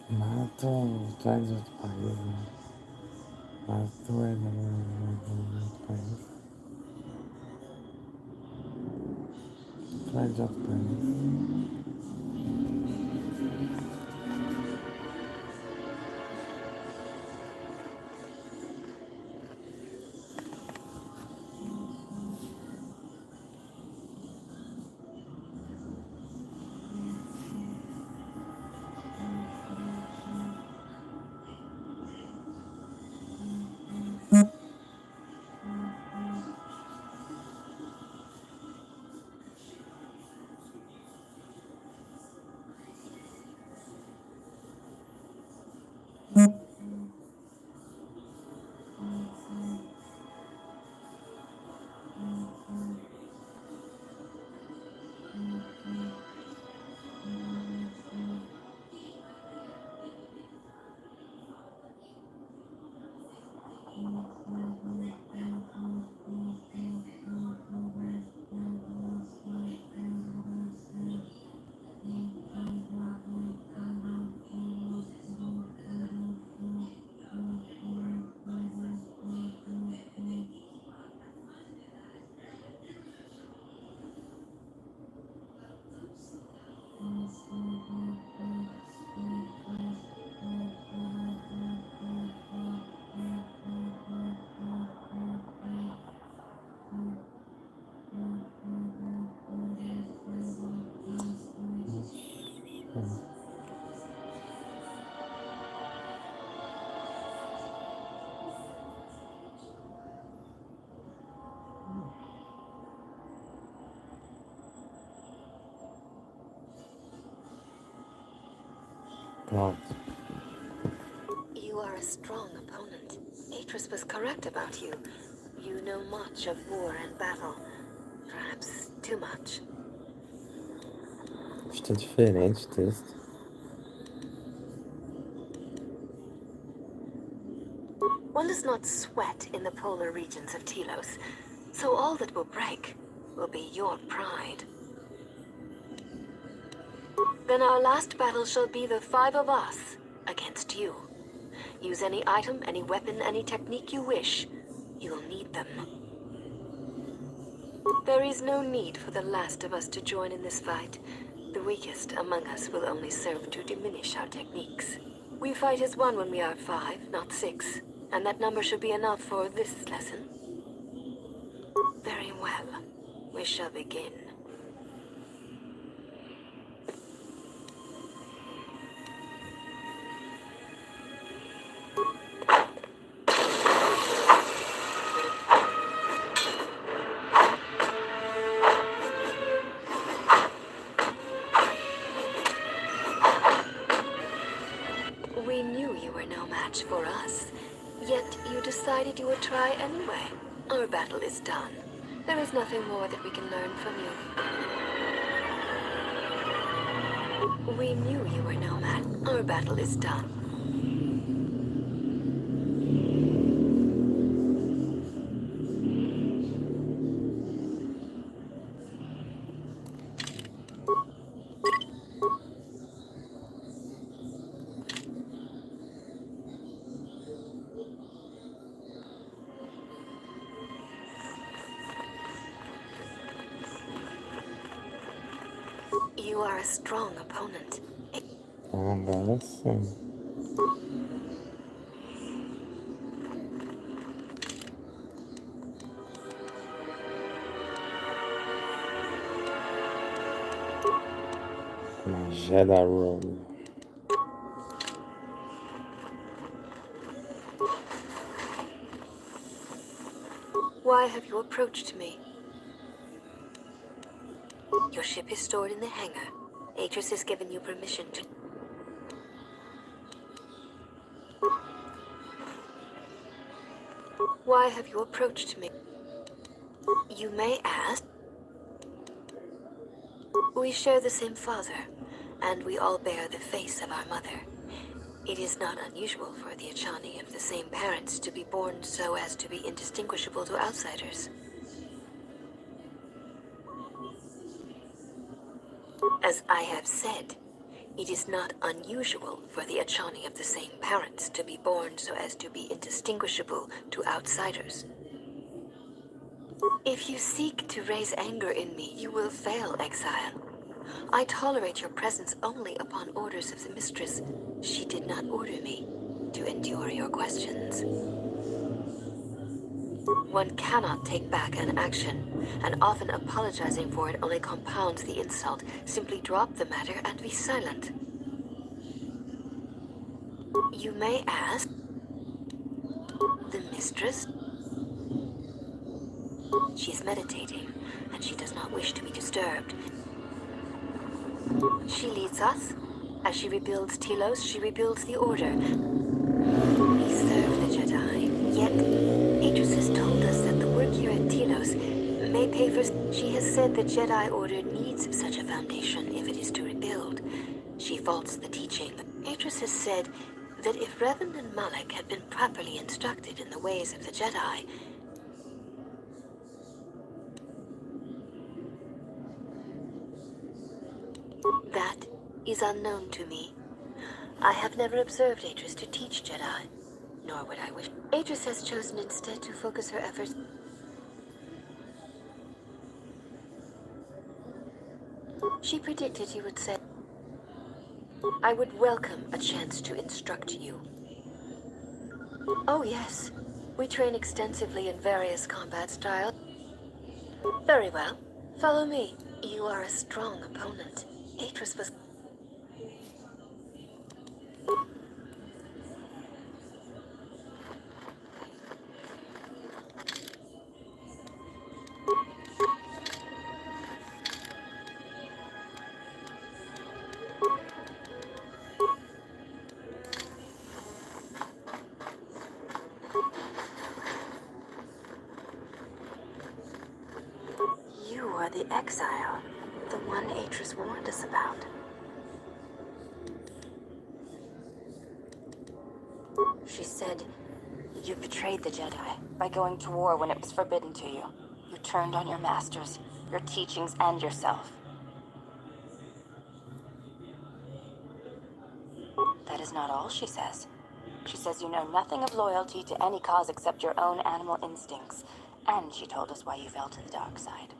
Matou, traz outro país, né? Matou ele no outro país. Traz de outro país. Pronto. You are a strong opponent. Atris was correct about you. You know much of war and battle. Perhaps too much. Está diferente o texto. One does not sweat in the polar regions of Telos, so all that will break will be your pride. Then our last battle shall be the 5 of us against you. Use any item, any weapon, any technique you wish. You will need them. There is no need for the last of us to join in this fight. The weakest among us will only serve to diminish our techniques. We fight as one when we are 5, not 6. And that number should be enough for this lesson. Very well. We shall begin. We knew you were no match for us. Yet you decided you would try anyway. Our battle is done. There is nothing more that we can learn from you. We knew you were no match. Our battle is done. You are a strong opponent. Agora sim. My Jedi robe. Why have you approached me? Your ship is stored in the hangar. Atris has given you permission to... Why have you approached me? You may ask. We share the same father, and we all bear the face of our mother. It is not unusual for the Achani of the same parents to be born so as to be indistinguishable to outsiders. As I have said, it is not unusual for the Achani of the same parents to be born so as to be indistinguishable to outsiders. If you seek to raise anger in me, you will fail, exile. I tolerate your presence only upon orders of the mistress. She did not order me to endure your questions. One cannot take back an action, and often apologizing for it only compounds the insult. Simply drop the matter and be silent. You may ask, the mistress? She is meditating, and she does not wish to be disturbed. She leads us. As she rebuilds Telos, she rebuilds the Order. We serve the Jedi, yet Atrus has told us that the work here at Telos may pay for... She has said the Jedi Order needs such a foundation if it is to rebuild. She faults the teaching. Atrus has said that if Revan and Malak had been properly instructed in the ways of the Jedi, that is unknown to me. I have never observed Atrus to teach Jedi, nor would I wish. Atrus has chosen instead to focus her efforts. She predicted you would say, I would welcome a chance to instruct you. Oh yes, we train extensively in various combat styles. Very well, follow me. You are a strong opponent. Atrus was... You are the exile, the one Atrus warned us about. She said, you betrayed the Jedi by going to war when it was forbidden to you. You turned on your masters, your teachings, and yourself. That is not all she says. She says you know nothing of loyalty to any cause except your own animal instincts. And she told us why you fell to the dark side.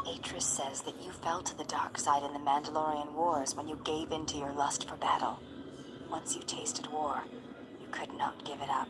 Atrus says that you fell to the dark side in the Mandalorian Wars when you gave in to your lust for battle. Once you tasted war, you could not give it up.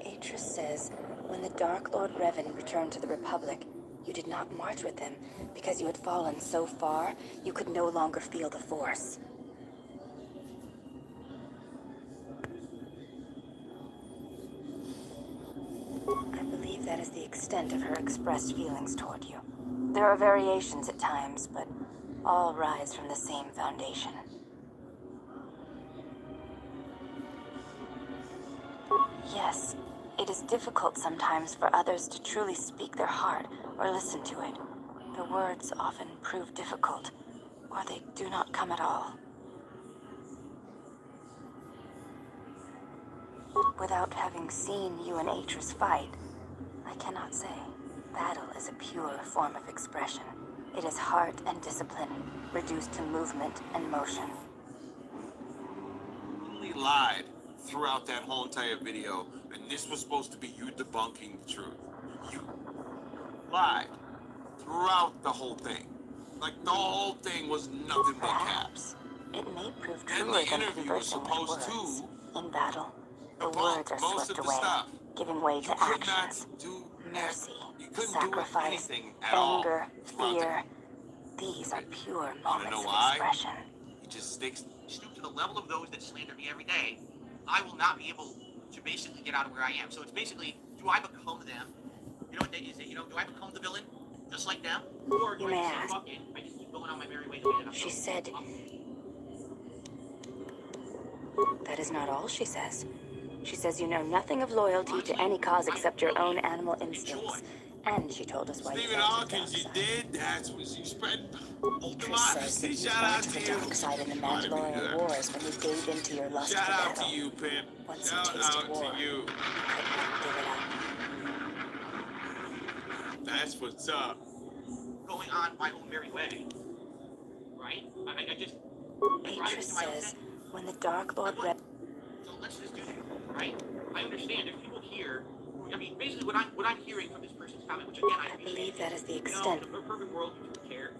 Atrus says, when the Dark Lord Revan returned to the Republic, you did not march with him because you had fallen so far you could no longer feel the Force. I believe that is the extent of her expressed feelings toward you. There are variations at times, but all rise from the same foundation. Yes, it is difficult sometimes for others to truly speak their heart or listen to it. The words often prove difficult, or they do not come at all. Without having seen you and Atrus fight, I cannot say. Battle is a pure form of expression. It is heart and discipline, reduced to movement and motion. You lied throughout that whole entire video, and this was supposed to be you debunking the truth. You lied throughout the whole thing. Like, the whole thing was nothing but caps. It may prove And truer the than interview was conversing with supposed words. to In battle, the debunk words are most swept of the away, stuff. giving way You to could actions. not do Mercy, you couldn't sacrifice, do anything at all anger, throughout fear. These are pure Wanna know moments of why? expression. He just sticks. Stoop to the level of those that slander me every day, I will not be able to basically get out of where I am. So it's basically, do I become them You know what they say? You know, do I become the villain, just like them, or do You I may just say, ask. fuck it, I just keep going on my merry way the way that I'm She going? said... That is not all she says. She says you know nothing of loyalty to any cause except your own animal instincts. And she told us why you Stephen fell to the Hawkins, dark you side. did? That's what you spread. Meetra says that you Shout fell out to to the you. dark side in the I mean, Mandalorian Wars when you gave in to your lust shout for out to battle. you, Pimp. Once you Shout tasted out war, to you. you could not give it up. That's what's up. Going on my own merry way, right? I just... Meetra says when the Dark Lord read... So let's just do it, right? I understand there's people here. I mean, basically what I'm hearing from this person's comment, which again I I appreciate. believe that is the You know, extent. in a perfect world, you don't care.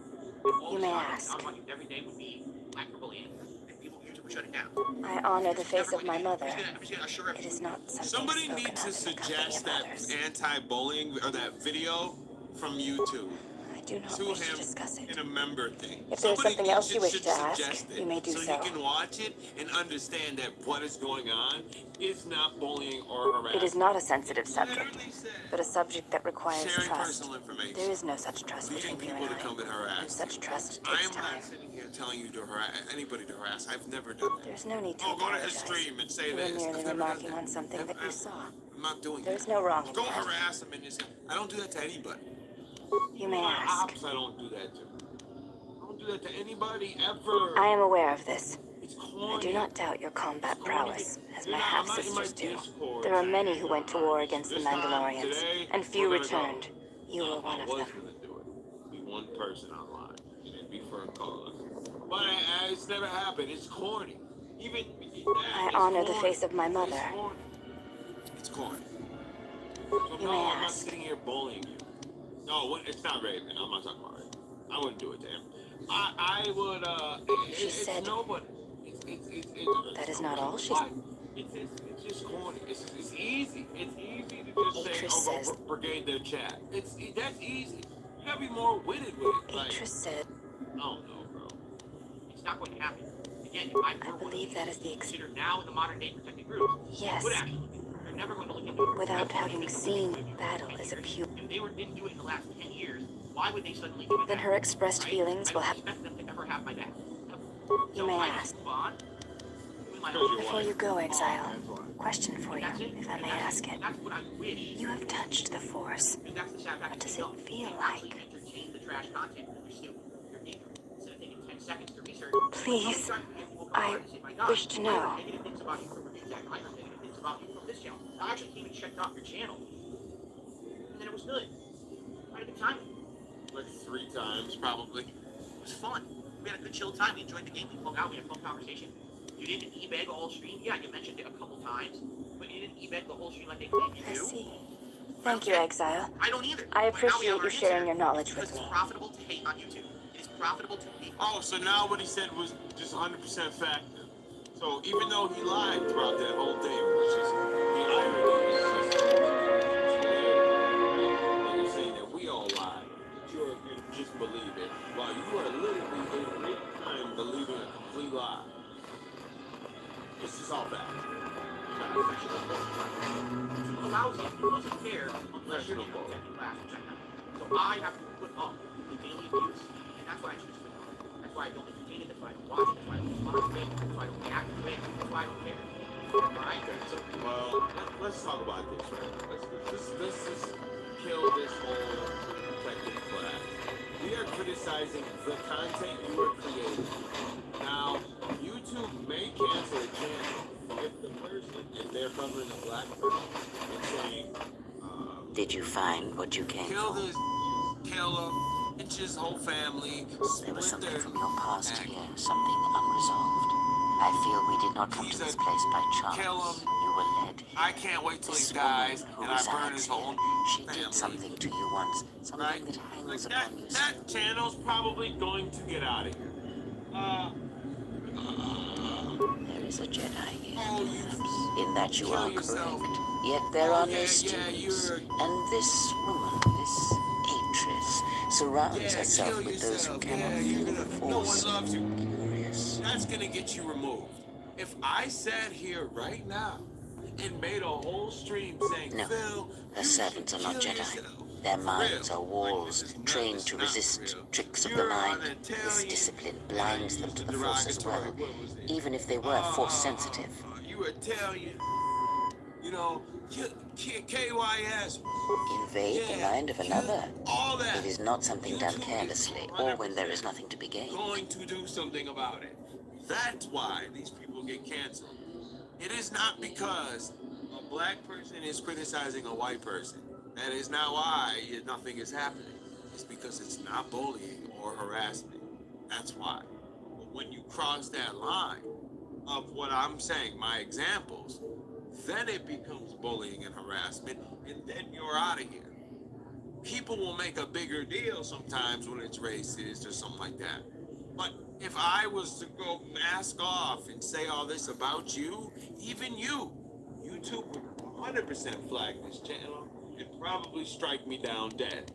You may ask. On you every day would be laughable and people YouTube would shut it down. I honor the face of my mother. I'm just gonna assure It is not something Somebody spoken needs to of in the company suggest of that others. anti-bullying or that video from YouTube I do not to wish to him discuss it. in a member thing. If there's something else you wish should to ask, suggest it you may do so so. he can watch it and understand that what is going on is not bullying or harassment. It is not a sensitive It subject, literally says but a subject that requires sharing trust. personal information. There is no such trust Leading between you people and to come and I. harass. And such trust I takes am time. not sitting here telling you to harass anybody to harass. I've never done that. There's no need to Oh, go to his apologize. stream and say You were this. merely I've never done remarking that. on something that you saw. I'm not doing that. There's no wrong in Go that. harass him in his... I don't do that to anybody. You may My ask. ops, I don't do that to. I don't do that to anybody ever. I am aware of this. It's I corny. do not doubt your combat prowess, as my I'm not in my half-sisters do. Discord. There are many who went to war against the This time, Mandalorians, today, and few we're gonna go. returned. You were one of I was them. gonna do it. Be one person online. And it'd be for a cause. But it's never happened. It's corny. Even I honor the face of my mother. It's corny. It's corny. So You no, may I'm not ask. sitting here bullying you. No, it's not Raven. I'm not talking about Raven. I wouldn't do it to him. I would, She said- nobody. That is not all she What? It's just corny. It's easy. It's easy to just say, Meetra oh, says- go brigade their chat. That's easy. You gotta be more witted with it. Like, Meetra said, I don't know, bro. It's not going to happen. Again, if I believe that is the considered now in the modern day protected group, Yes. would actually. They're never going to look into it. Without having seen battle as a pure. If they didn't do it in the last 10 years, why would they suddenly do it Then now? her expressed Right? feelings I will don't have. expect them to ever have my back. You So may I ask. move on. Doing my Because own you're Before you go, Exile, That's why. question for you, That's it. if I may ask it. That's what I wish. You have touched the Force. And that's the sad fact. What does you it don't. feel You actually like? entertain the trash content because you're stupid. You're ignorant. Instead of taking 10 seconds to research. Please, I wish to I know. heard negative things about you from Review Jack. I heard negative things about you from this channel. I actually came and checked out your channel. And then it was good. I had a good time. Like 3 times, probably. It was fun. We had a good chill time. We enjoyed the game. We hung out. We had a fun conversation. You didn't e-beg the whole stream. Yeah, you mentioned it a couple times. But you didn't e-beg the whole stream like they claimed you I do. see. Thank you, Exile. I don't either. I But now we appreciate have our you sharing answer. your knowledge Because with it's me. profitable to hate on YouTube. It is profitable to hate. Oh, so now what he said was just 100% fact. So even though he lied throughout that whole thing, which is the irony is just like you're saying that we all lied, but you just believe it, while you are literally in real time believing a complete lie. It's just all fact. YouTube allows you to doesn't care unless you're in the protected class, which I'm not. So I have to put up the daily abuse, and that's why I choose to put up. That's why I don't entertain it, that's why I don't watch it, that's why I don't respond to it, that's why I don't react to it, that's why I don't care. Alright? So, well, let's talk about this, right? Let's just kill this whole protected class. We are criticizing the content you are creating. Now, YouTube may cancel a channel if the person, if they're covering a black person and saying, Did you find what you came kill for? this, kill him, it's his whole family, There was split something their from your past act. here, something unresolved. I feel we did not come He's to this a- place by chance. kill him. You were led here. I can't wait till he This dies woman who and I burn resides his whole here, she family. did something to you once, something Right? that Like hangs that, upon you. that channel's probably going to get out of here. There is a Jedi here, Oh, you perhaps. In that you kill are yourself. correct. Yet there Oh, are yeah, no yeah, students. you're- And this woman, this Atress, surrounds Yeah, herself kill with those who yourself. cannot Yeah, feel you're the gonna. No one Force. loves you. Curious. That's gonna get you removed. If I sat here right now and made a whole stream saying, No, Phil, her you servants should are not kill Jedi. yourself," Their minds are walls, trained to resist tricks of the mind. This discipline blinds them to the Force as well, even if they were Force sensitive. You Italian. You know, KYS. Invade the mind of another. All that. It is not something done carelessly, or when there is nothing to be gained. Going to do something about it. That's why these people get canceled. It is not because a black person is criticizing a white person. That is not why nothing is happening. It's because it's not bullying or harassment. That's why. But when you cross that line of what I'm saying, my examples, then it becomes bullying and harassment, and then you're out of here. People will make a bigger deal sometimes when it's racist or something like that. But if I was to go mask off and say all this about you, even you, YouTube would 100% flag this channel and probably strike me down dead.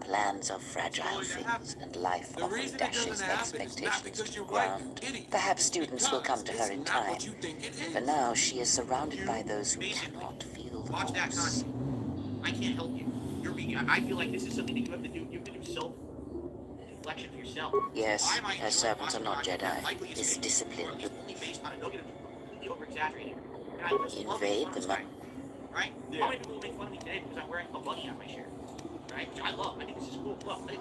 Plans are fragile things, and life often dashes expectations to the ground. Perhaps students will come to her in time. For now, she is surrounded by those who cannot feel the Watch that Force. content. I can't help you. You're being. I feel like this is something that you have to do. You have to do self-reflection for yourself. Yes, Why am I her servants are watching not content that Jedi. likely is This fake, discipline or is only based on a nugget of completely over-exaggerated. And I just love invade making the fun of this mind. guy, right? Yeah. How many people will make fun of me today because I'm wearing a bunny on my shirt? Right? Which I love. I think this is cool. Look, like,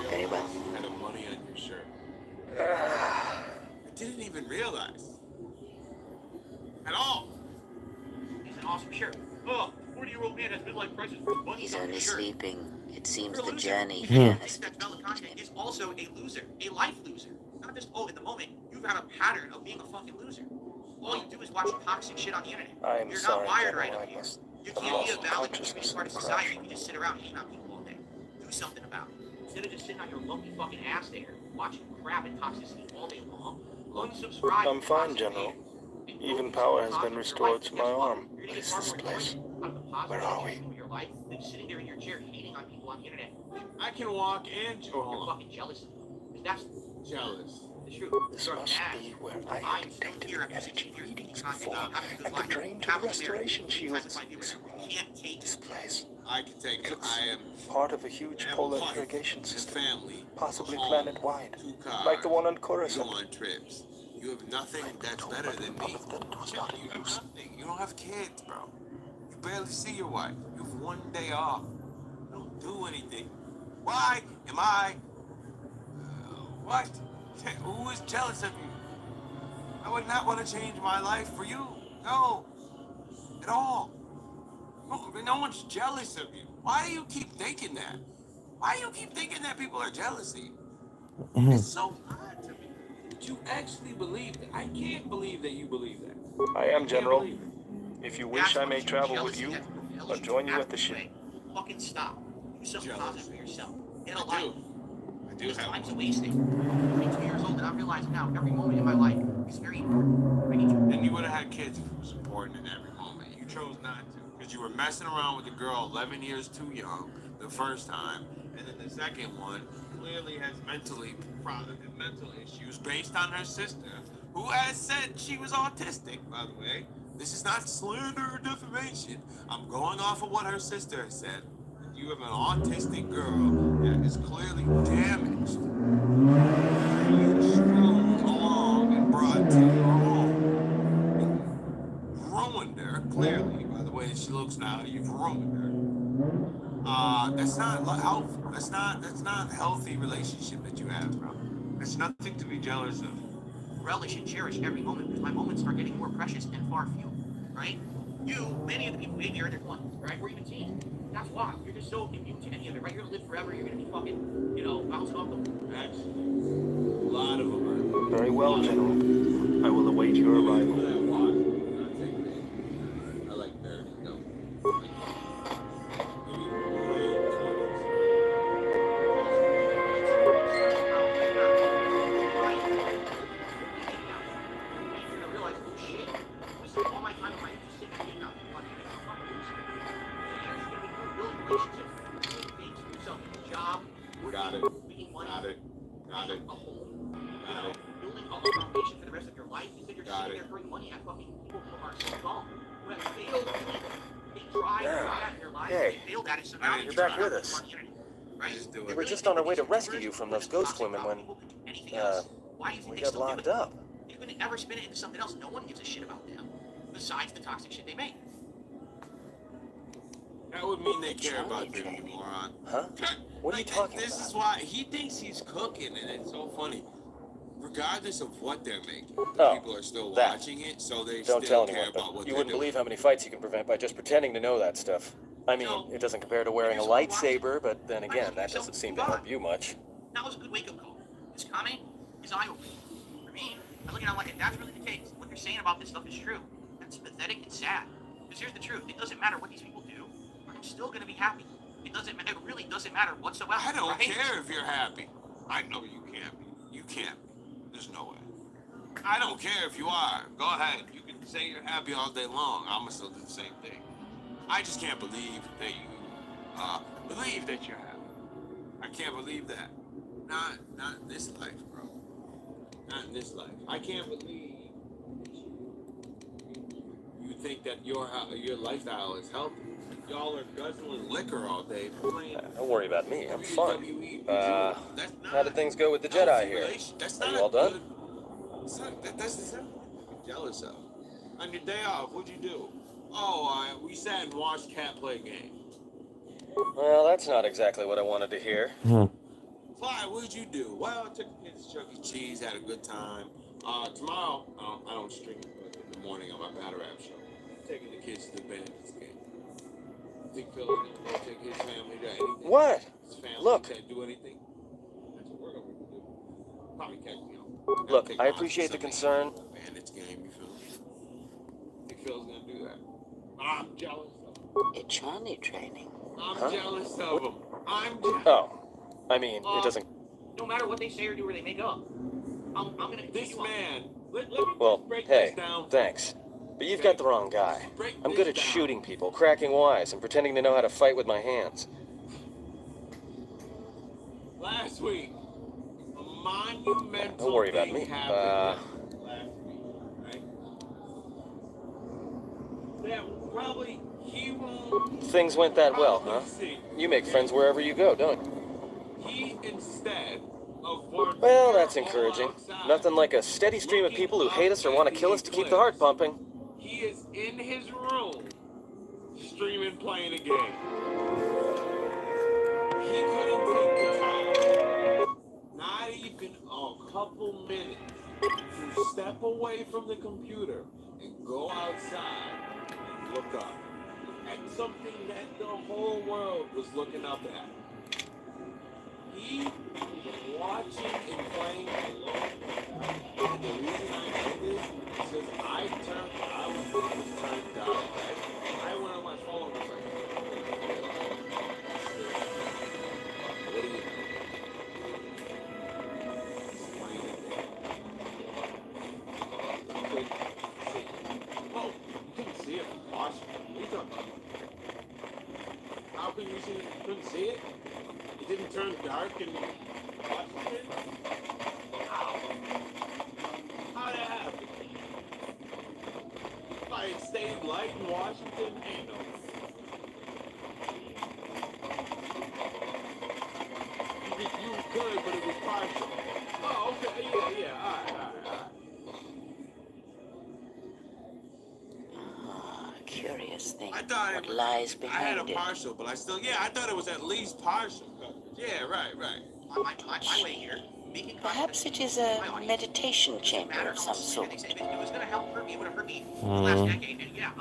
Very well. You had a money on your shirt. I didn't even realize. At all. it's an awesome shirt. Oh, 40-year-old man has midlife crisis with bunnies He's on only his shirt. sleeping. It seems You're a the loser. journey And here you has think that fellow content is also a loser, a life loser. Not just, oh, in the moment, you've had a pattern of being a fucking loser. All you do is watch toxic shit on the internet. I am You're sorry, not wired General, right up I here. must You have can't be lost a valid consciousness contributing part of in the society crash. if you just sit around hating on people all day. Do something about it. Instead of just sitting on your lumpy fucking ass there, watching crap and toxicity all day long, unsubscribe. I'm to fine, toxic General. behavior. And Even focus power on has the been positive restored in to your my life. arm. You're gonna What get is far this more place? enjoyment out of the positive Where are we? in your life than sitting there in your chair hating on people on the internet. I can walk and You're hold on. fucking jealous of them. Because that's Jealous. the truth. This You're must mad. be where I I'm have still detected here the after energy 16 years readings of content, before, having a good and the life. drain to the Happily restoration married. shields. You can't take This it. place I can take it. looks I am part of a huge I have polar a wife irrigation and system, family, possibly a home, planet-wide, 2 cars. like the one on You go Coruscant. on trips. You have nothing that's told better by the than me. public that it was Chip, not in you have use. nothing. You don't have kids, bro. You barely see your wife. You have 1 day off. You don't do anything. Why am I? What? Who is jealous of you? I would not want to change my life for you. No, at all. No one's jealous of you. Why do you keep thinking that? Why do you keep thinking that people are jealous of you? It's so odd to me that you actually believe that. I can't believe that you believe that. I am, Can't General. believe it. If you wish, I may travel with you, or join you at the ship. Fucking stop. Do something Jealous. positive for yourself. Get a I life. do. I do This have time's one. wasting. I'm 22 years old and I'm realizing now every moment in my life is very important. I need to. And you would have had kids if it was important in every moment. You chose not to because you were messing around with a girl 11 years too young the first time, and then the second one clearly has mental issues based on her sister, who has said she was autistic, by the way. This is not slander or defamation. I'm going off of what her sister has said. You have an autistic girl that is clearly damaged. You strung along and brought to your home. And ruined her, clearly, by the way she looks now. You've ruined her. That's not health. That's not a healthy relationship that you have, bro. There's nothing to be jealous of. Relish and cherish every moment because my moments are getting more precious and far fewer, right? Many of the people maybe are in their 20s, right? Or even teens. That's why. You're just so immune to any of it, right? You're gonna live forever. You're gonna be fucking, bouncing off the Actually, a lot of them are. Very well, General. I will await your arrival. I like that. No. You're gonna realize, oh shit, I spent all my time in my just sitting here now. Building relationships, doing things for yourself, a job, Got it. making money, Got it. Got it. a home, Got it. building a foundation for the rest of your life. Instead, you're Got sitting it. there throwing money at fucking people who are so dumb, who have failed me. They tried to do that in their lives, Hey. they failed at it, so now You're back with us. Right? Just do We it. were just on our way to rescue you from those ghost women when, Why do you think we they got still do locked it? up. You couldn't ever spin it into something else. No one gives a shit about them, besides the toxic shit they make. That would mean they care about them, you moron. Huh? What are you talking This about? is why he thinks he's cooking, and it's so funny. Regardless of what they're making, people are still watching it, so they Don't still tell care anyone, about but what you they're wouldn't doing. believe how many fights you can prevent by just pretending to know that stuff. I mean, it doesn't compare to wearing a lightsaber, but then again, that doesn't seem to help you much. That was a good wake-up call. This comment is eye-opening. For me, I look at it like, if that's really the case, what they're saying about this stuff is true. That's pathetic and sad. Because here's the truth. It doesn't matter what these people do. I'm still going to be happy. It really doesn't matter whatsoever. I don't right? care if you're happy. I know you can't be. You can't be. There's no way. I don't care if you are. Go ahead. You can say you're happy all day long. I'm gonna still do the same thing. I just can't believe that you believe that you're happy. I can't believe that. Not in this life, bro. Not in this life. I can't believe you think that your lifestyle is healthy. Y'all are guzzling liquor all day, playing. Don't worry about me, I'm fine. That's not How did things go with the Jedi here? That's Are not you all done? That's the stuff I'm jealous of. On your day off, what'd you do? Oh, we sat and watched Cat play a game. Well, that's not exactly what I wanted to hear. Fly, what'd you do? Well, I took the kids to Chuck E. Cheese, had a good time. Tomorrow, I don't stream it, but in the morning on my battle rap show, taking the kids to the Bandits game. Think Phil's gonna go take his family to anything? What? His family Look. can't do anything? That's what we're gonna do. Probably catch me on. Look, I appreciate the concern. Bandits game, you feel me? Think Phil's gonna do that? I'm jealous of him. A journey training. I'm jealous of him. I'm jealous. Oh, I mean, it doesn't... No matter what they say or do or they make up, I'm going to This continue on. man. Let me Well, break hey, this down. thanks. But you've got the wrong guy. I'm good at shooting people, cracking wise, and pretending to know how to fight with my hands. Last week, a monumental Don't worry about thing me. happened last week, right? That probably he won't. Things went that well, huh? probably see. You make friends wherever you go, don't you? He instead of working Well, that's all encouraging. outside, Nothing like a steady stream of people who hate us or want to kill us to keep the heart pumping. He is in his room, streaming, playing a game. He couldn't take the time, not even a couple minutes, to step away from the computer and go outside and look up at something that the whole world was looking up at. He was watching and playing alone. And the reason I know this is because I was turned down, right? I went on my phone and was like, what do you know? He's playing a game. You couldn't see it. Oh, you couldn't see it from Washington. What are you talking about? How could you see it? You couldn't see it? It didn't turn dark in Washington? How? How'd that happen? If I had stayed light in Washington, ain't no way. You could, but it was partial. Oh, okay, yeah, alright. Curious thing. I thought what lies I had behind a it. partial, but I thought it was at least partial. Yeah, right. My way here. Making Perhaps it is a meditation chamber of some sort. It was going to help hurt me. It would have hurt me the last decade. And yeah,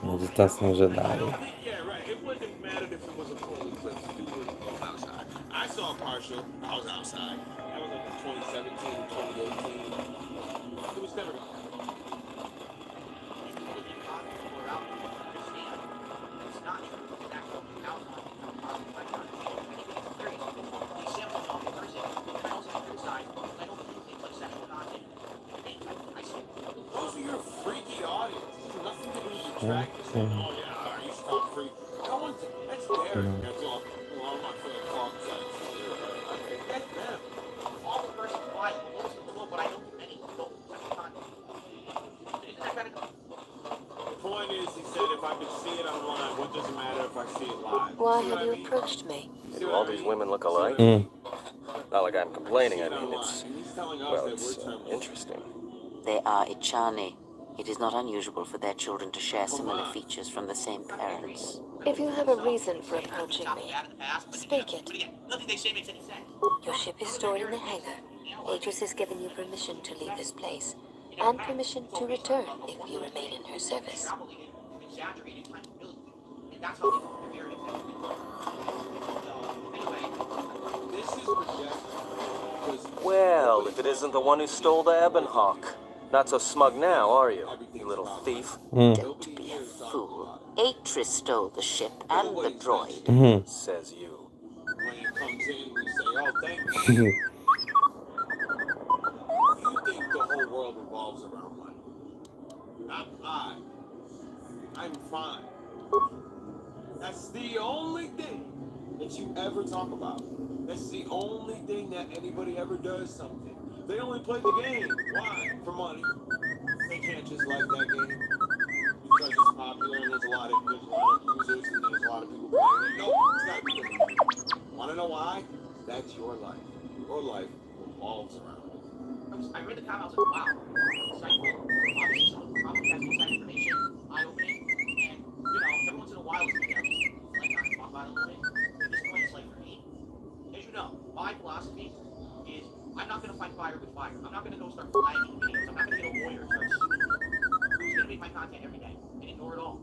Medytacja Jedi. Yeah, right. It wouldn't have mattered if it was a full eclipse. You would go outside. I saw a partial. I was outside. That was like in 2017, 2018. It was never going to happen. Those are your freaky audience. It's nothing to do with the practice. Oh, yeah, you stop freak. No one's, that's Derek. That's all. Well, I'm not going to talk sites. That's them. All the person why most of the world, but I don't do many. Don't. That's not. Isn't that better? The point is, he said, if I could see it, I would want Why have you approached me? Do all these women look alike? Not like I'm complaining, I mean, it's... Well, it's interesting. They are Ichani. It is not unusual for their children to share similar features from the same parents. If you have a reason for approaching me, speak it. But again, nothing they say makes any sense. Your ship is stored in the hangar. Aegis has given you permission to leave this place, and permission to return if you remain in her service. Exaggerated flexibility. And that's how they form their anyway, This is projected. Well, if it isn't the one who stole the Ebonhawk. Not so smug now, are you, you little thief? Don't be a fool. Atris stole the ship and the droid. Says you. When it comes in, we say, oh, thank you. You think the whole world revolves around money. I'm fine. That's the only thing that you ever talk about. That's the only thing that anybody ever does something. They only play the game. Why? For money. They can't just like that game because it's popular and there's a lot of users and there's a lot of people playing it. No, it's not because of money. Want to know why? That's your life. Your life revolves around it. I read the comments and wow. Insightful. Obviously, some of the comments have inside information, eye-opening, and, every once in a while, it's like I talk about it a little bit. At this point, it's like for me, as you know, my philosophy is I'm not going to fight fire with fire. I'm not going to go start flagging videos. I'm not going to get a lawyer and start suing who's going to make my content every day and ignore it all.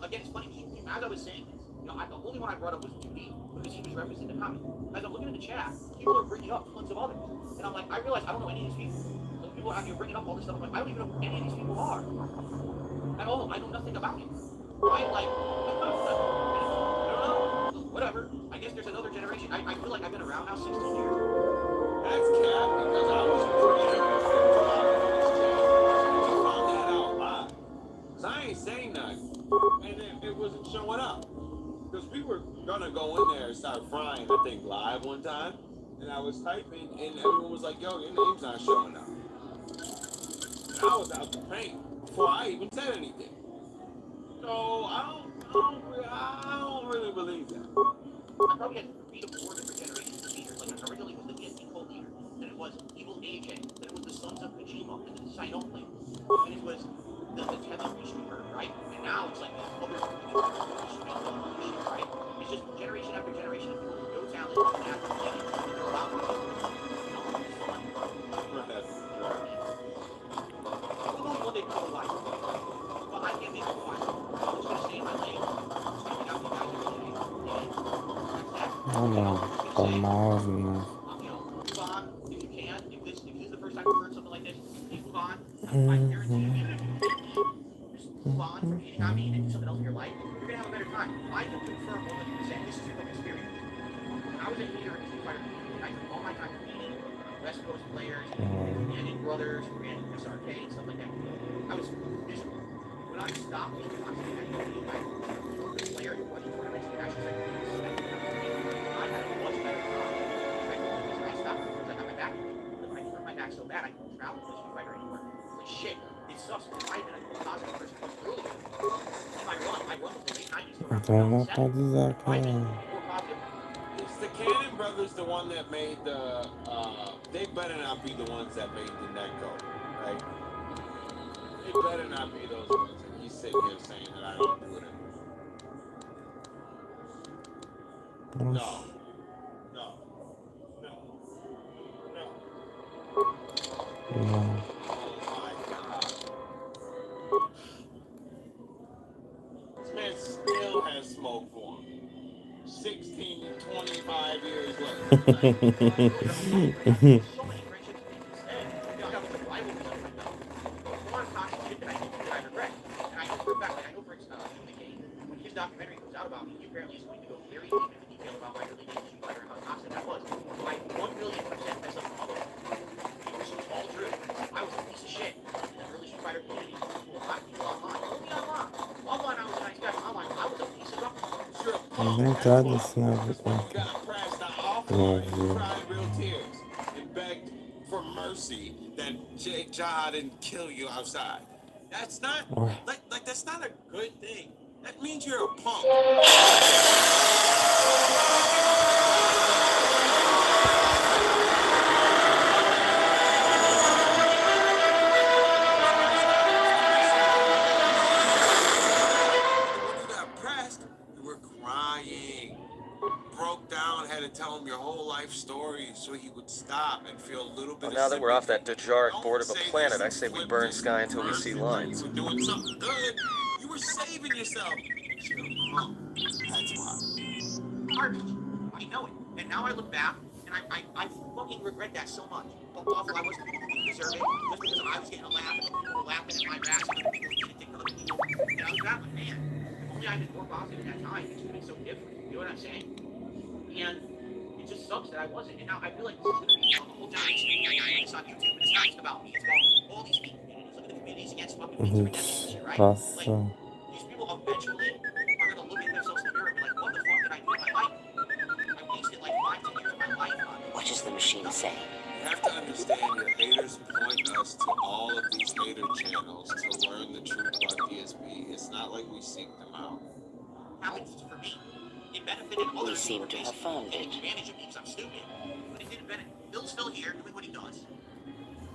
Again, it's funny, as I was saying this, the only one I brought up was 2D because he was referencing the comment. As I'm looking at the chat, people are bringing up tons of others. And I'm like, I realize I don't know any of these people. Those people out here bringing up all this stuff. I'm like, I don't even know who any of these people are. At all. I know nothing about it. I'm like, I don't know. Whatever. I guess there's another generation. I feel like I've been around now 16 years. That's cap because I was creating this chat. You found that out live. Because I ain't saying nothing. And then it wasn't showing up. Because we were going to go in there and start frying, I think, live one time. And I was typing, and everyone was like, yo, your name's not showing up. And I was out the paint before I even said anything. So I don't really believe that. I probably had 3 to 4 different generations of leaders. Like, originally it was the DSD cult leader, then it was Evil AJ, then it was the Sons of Kojima, and then the Sinoplan, and it was the Telos Restruper, right? And now it's like this other shit, right? It's just generation after generation of people with no talent, no natural talent, and they're allowed to do it. It's fun. Who knows what they call life? Well, I can't make it fun. I'm just gonna stay in my lane. I'm just gonna hang out with you guys every day. Move on if you can. If this is the first time you've heard something like this, please move on. I guarantee you, just move on from hating on me and do something else in your life. You're gonna have a better time. I can confirm 100%. This is from experience. When I was a leader in the Street Fighter community, I took all my time competing West Coast players, and brothers, and SRK, and stuff like that. I was miserable. When I stopped being constantly at the player who won the tournaments, and actually like, I had a much better time. I stopped because I got my back. But when I hurt my back so bad, I couldn't travel with Street Fighter anymore. Like shit, it sucks. I've been a positive person earlier. If I run with the late 90s to around 2007. I've been more positive. Is the Cannon Brothers the one that made the, they better not be the ones that made the netcode, right? They better not be those ones. And he's sitting here saying that I don't do it anymore. No. No. No. No. No. Oh my God. This man still has smoke for him. 16, 25 years later. So many friendships instead. I got with rivalries under my belt. A lot of toxic shit that I did that I regret. And I know for a fact, I know for the game, when his documentary comes out about me, he apparently is going to go very deep into detail about my relationship with Street Fighter and how toxic that was. So I 1,000,000% messed up the mother. This was all true. I was a piece of shit in the early Street Fighter community. A lot of people online. Only online. Online, I was a nice guy. Online, I was a piece of garbage. Thank God it's not You got pressed off and cried real tears and begged for mercy that Jaha didn't kill you outside. That's not like that's not a good thing. That means you're a punk. When you got pressed, you were crying. Broke down, had to tell him your whole life story so he would stop and feel a little bit Well, of now that we're off that sympathy. Dejarik Don't board of a say planet, this I say we flip burn this sky until we see person like lines. You were doing something good. You were saving yourself. You're a punk. That's why. Garbage. I know it. And now I look back, and I fucking regret that so much. How awful I was to people who deserve it, just because I was getting a laugh, and people were laughing at my raps, and other people didn't think other people. And I was battling, man, if only I had been more positive at that time, things would have been so different. You know what I'm saying? And it just sucks that I wasn't. And now I feel like this is going to be a whole generation of this on YouTube, but it's not just about me. It's about all these people. Look at the communities against fucking pizza redemption shit, right? Like, these people eventually are going to look at themselves in the mirror and be like, what the fuck did I do with my life? I wasted like 5 to 10 years of my life on it. What does the machine say? You have to understand your haters point us to all of these hater channels to learn the truth about DSP. It's not like we seek them out. Happened for me. It benefited others. We seem to have found it. Advantage of me because I'm stupid. But it didn't benefit. Bill's still here doing what he does.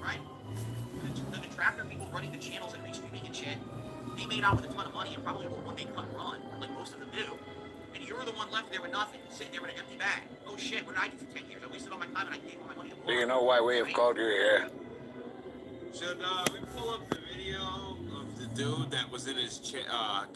Right? The detractor people running the channels and restreaming and shit, they made out with a ton of money and probably will one day cut and run, like most of them do. And you're the one left there with nothing, sitting there with an empty bag. Oh shit, what did I do for 10 years? I wasted all my time and I gave all my money to Do you know why we have called you here? Should we pull up the video of the dude that was in his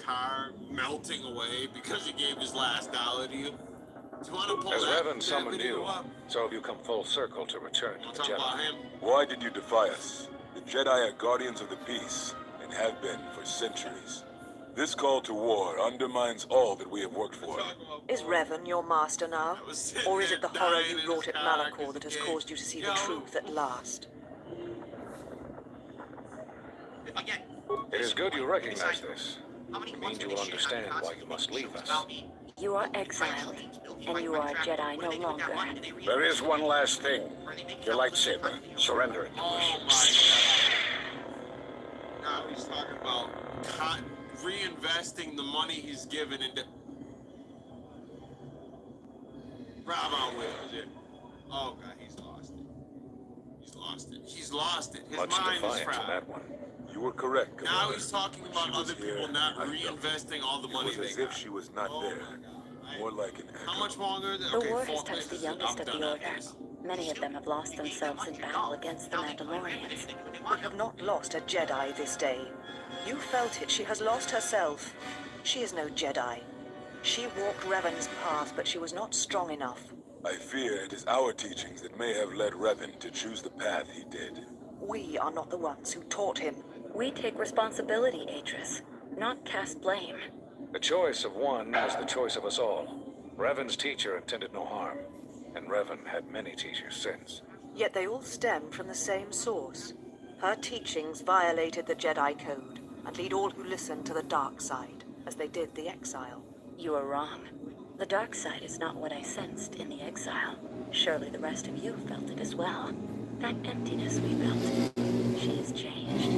car melting away because he gave his last dollar to you? Do you want to pull As that, Revan summoned video you, up? so have you come full circle to return to Want the to talk about Jedi? him? Why did you defy us? The Jedi are guardians of the peace, and have been for centuries. This call to war undermines all that we have worked for. Is Revan your master now? I was sitting Or is there it the horror dying in you wrought his at car Malachor 'cause that has he caused you to see the Yo. truth at last? Again, It is good you recognize this. how many It months means you of will this shit have understand I why you must leave us. about me? You are exiled, and you are Jedi no longer. There is one last thing. Your lightsaber. Surrender it to Oh us. my god. Now he's talking about reinvesting the money he's given into. Bravo, Will. Oh god, he's lost it. He's lost it. He's lost it. His Much mind is defiance in fried. that one. You were correct, Now Commander. he's talking When about she was other here, people not I felt reinvesting all the it money was they as if got. she was not Oh there. my god. More like an echo. How much longer? The Okay, war has 4 touched the minutes. youngest I'm of done the after Order. this. Many of them have lost themselves in battle against the Mandalorians. We have not lost a Jedi this day. You felt it. She has lost herself. She is no Jedi. She walked Revan's path, but she was not strong enough. I fear it is our teachings that may have led Revan to choose the path he did. We are not the ones who taught him. We take responsibility, Atris, not cast blame. The choice of one is the choice of us all. Revan's teacher intended no harm, and Revan had many teachers since. Yet they all stem from the same source. Her teachings violated the Jedi Code and lead all who listen to the dark side, as they did the exile. You are wrong. The dark side is not what I sensed in the exile. Surely the rest of you felt it as well. That emptiness we felt. She has changed.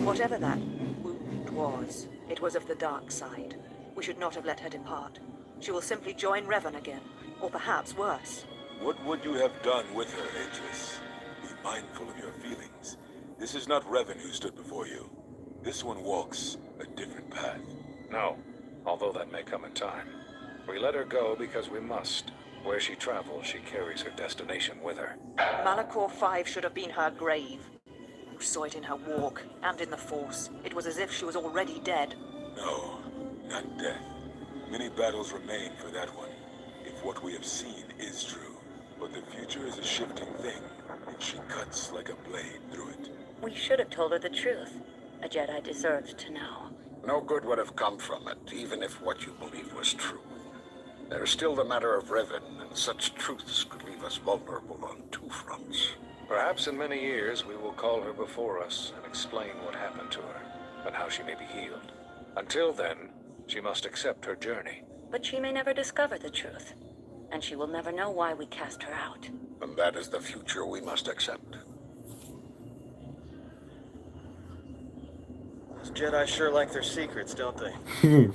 Whatever that wound was, it was of the dark side. We should not have let her depart. She will simply join Revan again, or perhaps worse. What would you have done with her, Atris? Be mindful of your feelings. This is not Revan who stood before you. This one walks a different path. No, although that may come in time. We let her go because we must. Where she travels, she carries her destination with her. Malachor 5 should have been her grave. You saw it in her walk, and in the Force. It was as if she was already dead. No, not death. Many battles remain for that one, if what we have seen is true. But the future is a shifting thing, and she cuts like a blade through it. We should have told her the truth. A Jedi deserved to know. No good would have come from it, even if what you believe was true. There's still the matter of Revan, and such truths could leave us vulnerable on two fronts. Perhaps in many years we will call her before us and explain what happened to her, and how she may be healed. Until then, she must accept her journey. But she may never discover the truth, and she will never know why we cast her out. And that is the future we must accept. Those Jedi sure like their secrets, don't they?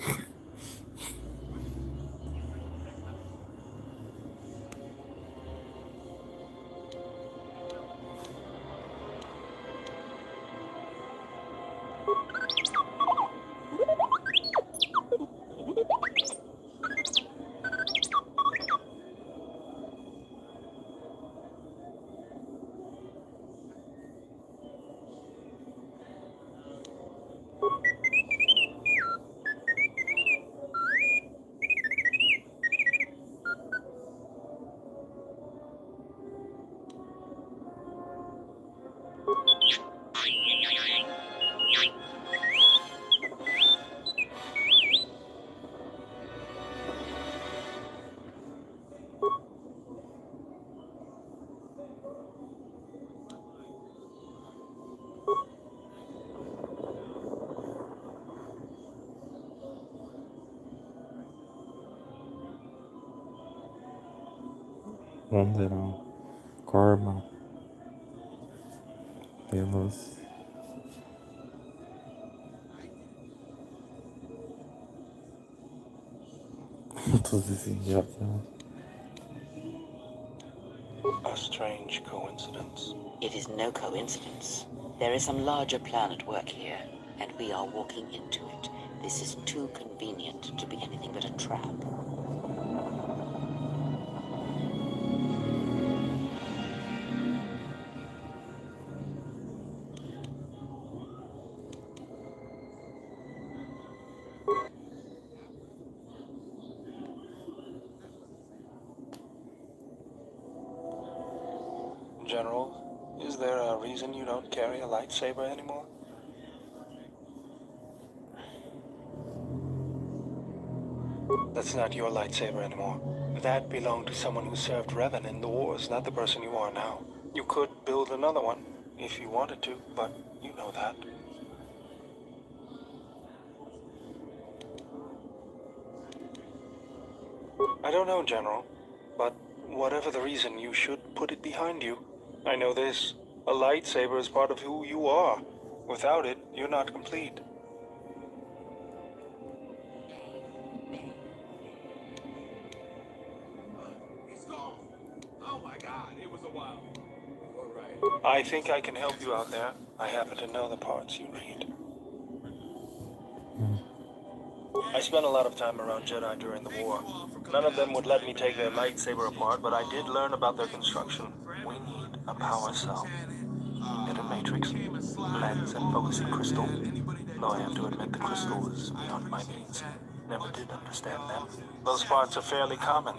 Ponderal, Corma, Telos. Todos esses idiotas. A strange coincidence. It is no coincidence. There is some larger plan at work here, and we are walking into it. This is too convenient to be anything but a trap. General, is there a reason you don't carry a lightsaber anymore? That's not your lightsaber anymore. That belonged to someone who served Revan in the wars, not the person you are now. You could build another one, if you wanted to, but you know that. I don't know, General, but whatever the reason, you should put it behind you. I know this. A lightsaber is part of who you are. Without it, you're not complete. He's gone. Oh my God, it was a while. All right. I think I can help you out there. I happen to know the parts you need. I spent a lot of time around Jedi during the war. None of them would let me take their lightsaber apart, but I did learn about their construction. We need a power cell, emitter matrix, lens, and focusing crystal. Though I have to admit the crystal is beyond my means. Never did understand them. Those parts are fairly common,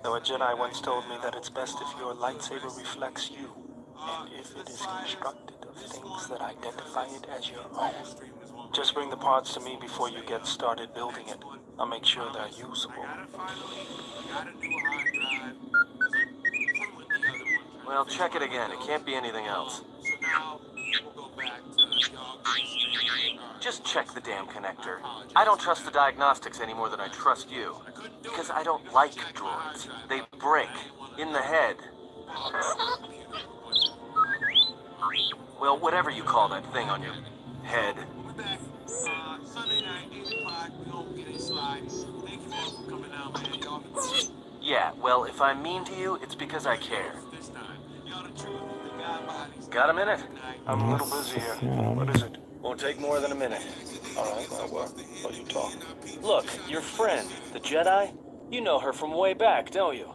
though a Jedi once told me that it's best if your lightsaber reflects you, and if it is constructed of things that identify it as your own. Just bring the parts to me before you get started building it. I'll make sure they're usable. Well, check it again. It can't be anything else. Just check the damn connector. I don't trust the diagnostics any more than I trust you. Because I don't like droids. They break. In the head. Well, whatever you call that thing on your head. Sunday night, 8 o'clock, we gonna get inside. Thank you all for coming out, man. Y'all Yeah, well, if I'm mean to you, it's because I care. this time. Y'all the truth, the God bodies. Got a minute? I'm a little busy here. What is it? Won't take more than a minute. All right, I'll work while you talk. Look, your friend, the Jedi, you know her from way back, don't you?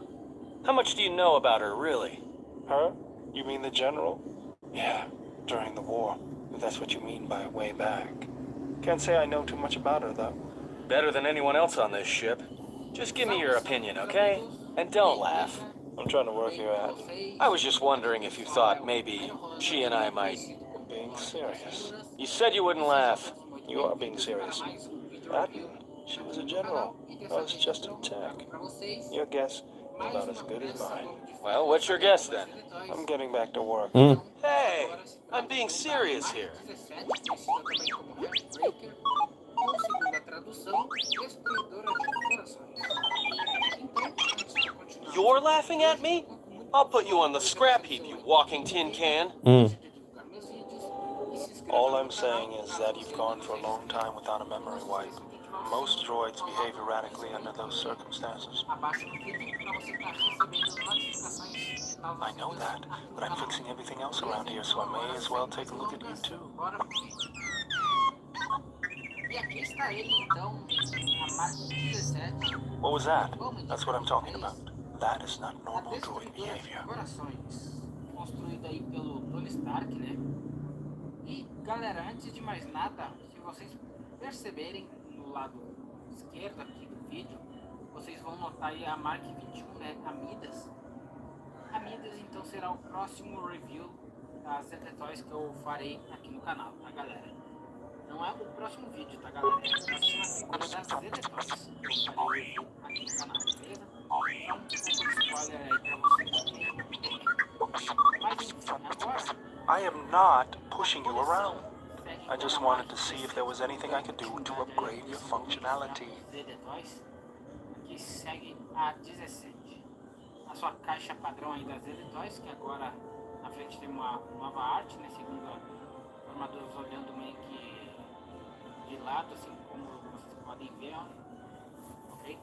How much do you know about her, really? Her? You mean the General? Yeah, during the war. If that's what you mean by way back. Can't say I know too much about her, though. Better than anyone else on this ship. Just give me your opinion, okay? And don't laugh. I'm trying to work you out. I was just wondering if you thought maybe she and I might... Being serious. You said you wouldn't laugh. You are being serious. That, she was a general. I was just in tech. Your guess is about as good as mine. Well, what's your guess then? I'm getting back to work. Hey, I'm being serious here. You're laughing at me? I'll put you on the scrap heap, you walking tin can. All I'm saying is that you've gone for a long time without a memory wipe. Most droids behave erratically under those circumstances. I know that, but I'm fixing everything else around here, so I may as well take a look at you too. What was that? That's what I'm talking about. That is not normal droid behavior. Construído aí pelo Tony Stark, né? E galera, antes de mais nada, se vocês perceberem no lado esquerdo aqui do vídeo, vocês vão notar aí a Mark 21, né? A Midas. A Midas então será o próximo review das ZT Toys que eu farei aqui no canal, tá galera? Não é o próximo vídeo, tá galera? É a próxima figura das ZT Toys que eu farei review aqui no canal, beleza? Então, um spoiler aí pra vocês. Mas enfim, agora... I am not pushing you around. I just wanted to see if there was anything I could do to upgrade your functionality. ZT Toys, que segue a 17. a sua caixa padrão aí das Editoys, que agora na frente tem uma nova arte, né? Segundo armaduras olhando meio que de lado, assim como vocês podem ver, ó. Ok?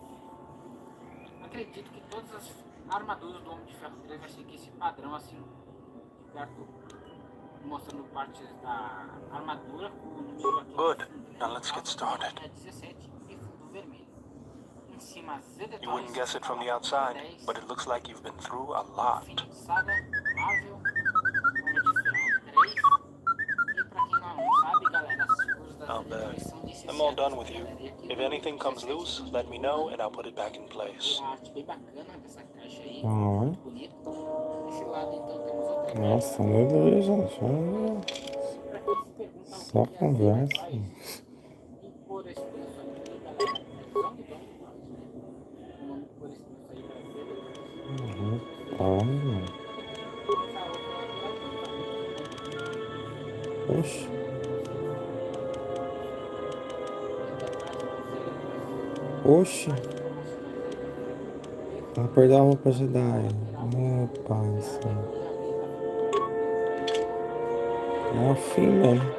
Acredito que todas as armaduras do Homem de Ferro 3 vai seguir esse padrão, assim, de perto, mostrando partes da armadura com o número aqui. Good. Now let's get started. É 17 e fundo vermelho. Em cima, as Editoys. You wouldn't guess it from the outside, but it looks like you've been through a lot. Saga, Marvel, Homem de Ferro 3. E pra quem não sabe, galera, as figuras das Editoys são licenciadas. I'm all done with you. If anything comes loose, let me know and I'll put it back in place. Uma arte bem bacana dessa caixa aí, Ah, muito bonito. Desse lado então temos outra caixa. nossa, aleluia, gente. Pra quem se pergunta Só o que é conversa. as Editoys, impor esse preço aqui, galera, é só me dão né? O nome por esse preço aí vai ser Olha. Oxi. Oxi. Vai perder a roupa Jedi. Meu pai do céu. É o fim mesmo.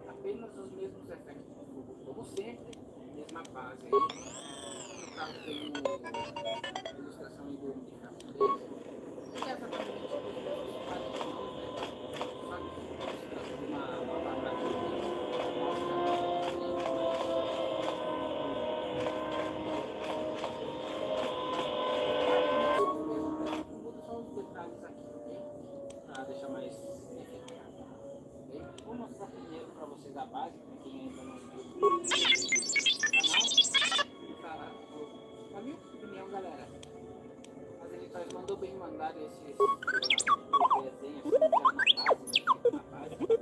Apenas os mesmos efeitos como sempre, mesma base aí. No caso tem a ilustração em do de Ferro 3. E exatamente os mesmos padrões, né? Só que mostrando uma nova armadura. Muda só os detalhes aqui, ok? Para deixar mais efetivo. Vou mostrar primeiro para vocês a base, para quem ainda não viu o canal. Na minha opinião, galera, as Editoys mandou bem mandar esses desenhos assim, na base. Eu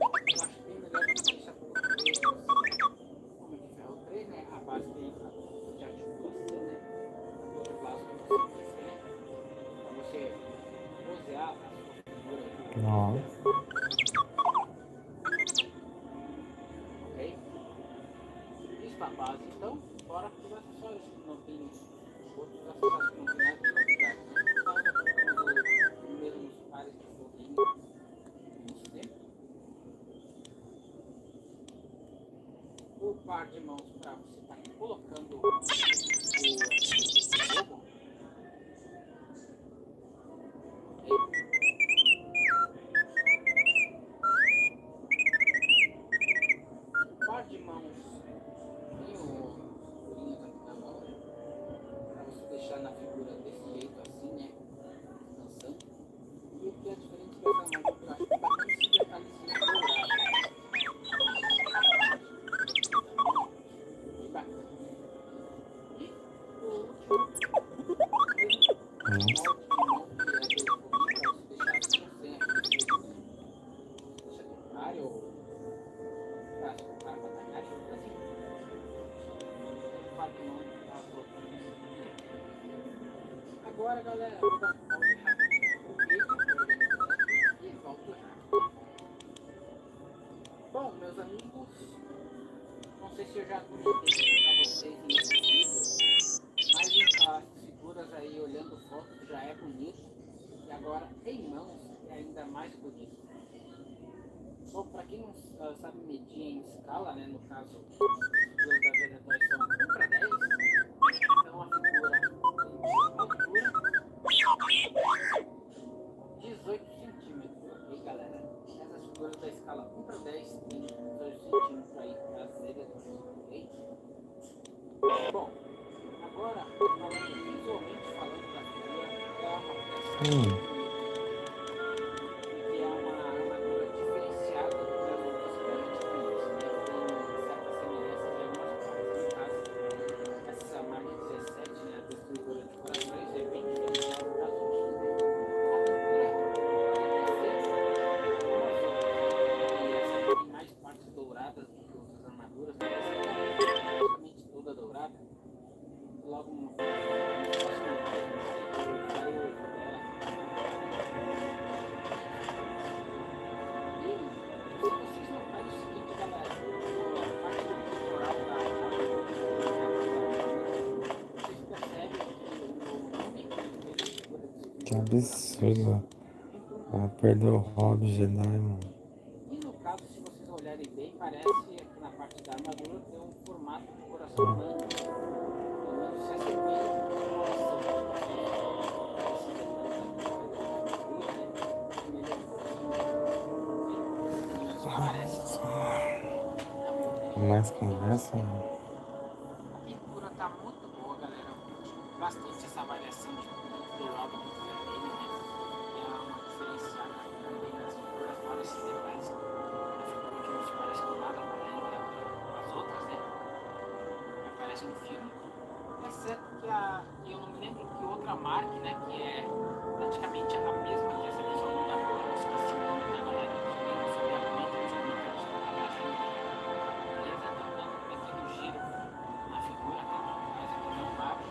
acho bem melhor que deixar tudo preto, assim, Homem de Ferro 3, né? A base tem a de articulação, né? Outros lados que você quiser, para você posear a sua figura. Nossa. A base então, fora por acessórios que não tem outros acessórios que não tem nada de novidade, né? Só os mesmos pares de foguinho como sempre. O par de mãos para você estar colocando o jogo. O par de mãos tem o bolinhas aqui na mão, para você deixar na figura desse jeito assim, né? Dançando. E o que é diferente dessa mão, que eu acho que bacana esse detalhezinho dourado. Bem bacana. E o último, agora, galera, eu vou dar um pause rapidinho pro vídeo e volto já. Bom, meus amigos, não sei se eu já comentei para vocês nesse vídeo, mas as figuras aí olhando fotos já é bonito e agora em mãos é ainda mais bonito. Bom, para quem não sabe medir em escala, né, no caso, as figuras das Editoys são 1:10, então a figura altura 18 centímetros, ok, galera? Essas figuras da escala 1:10 tem 18 centímetros aí para as Editoys, ok? Bom, agora, visualmente falando da figura, é uma peça que é uma armadura diferenciada das outras que a gente conhece, né? Tem certas semelhanças em algumas partes. No caso, essa marca 17, né, a destruidora de corações, é bem diferenciada das outras, né? A pintura e essa tem mais partes douradas do que outras armaduras, né? Essa é praticamente toda dourada. Logo no próximo Que absurdo. Ela perdeu o hobby Jedi, mano. E no caso, se vocês olharem bem, parece aqui na parte da armadura tem um formato de coração humano. Pelo menos se assemelha com o coração. Esse detalhe da armadura, né? Mais conversa, mano. A pintura tá muito boa, galera. Eu curti bastante essa variação de dourado com vermelho, né? É uma diferenciada também nas figuras, fora esses detalhes. A figura que não se parece com nada com as outras, né? Mas parece um filme. É certo que eu não me lembro que outra marca, né? Que é praticamente a mesma que essa pessoa não dá pra eu esqueci o nome da galera. Eu não sabia como é que eles beleza, estão dando um pequeno giro na figura, tá? Mas aqui não baixo.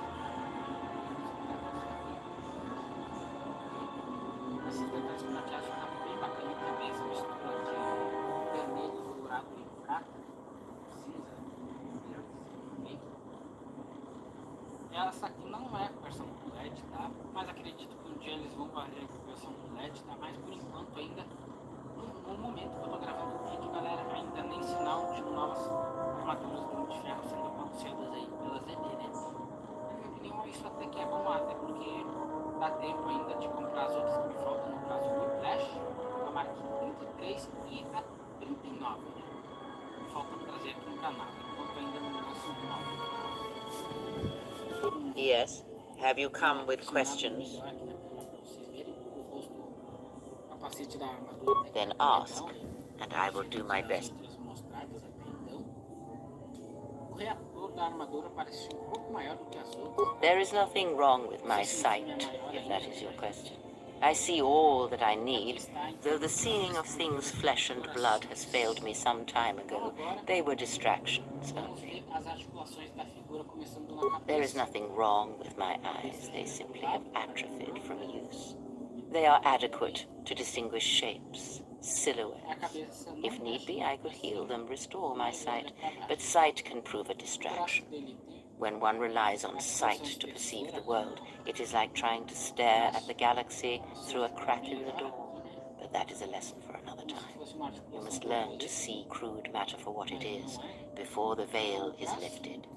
Esses detalhes prateados ficam bem bacana também, essa mistura de vermelho, dourado e prata, cinza, verde, vermelho. Essa aqui não é a versão com LED, tá? Mas acredito que um dia eles vão fazer a versão com LED, tá? Mas por enquanto ainda, no momento que eu tô gravando o vídeo, galera, ainda nem sinal de novas armaduras do Homem de Ferro sendo anunciadas aí pela ZD, né? Na minha opinião, isso até que é bom, até porque dá tempo ainda de comprar as outras que me faltam, no caso do Flash, a marca 33 e a 39, né? Faltam trazer aqui no canal, enquanto ainda não lançam nova. Yes. Have you come with questions? Then ask, and I will do my best. There is nothing wrong with my sight, if that is your question. I see all that I need, though the seeing of things flesh and blood has failed me some time ago. They were distractions only. There is nothing wrong with my eyes. They simply have atrophied from use. They are adequate to distinguish shapes, silhouettes. If need be, I could heal them, restore my sight, but sight can prove a distraction. When one relies on sight to perceive the world, it is like trying to stare at the galaxy through a crack in the door. But that is a lesson for another time. You must learn to see crude matter for what it is, before the veil is lifted.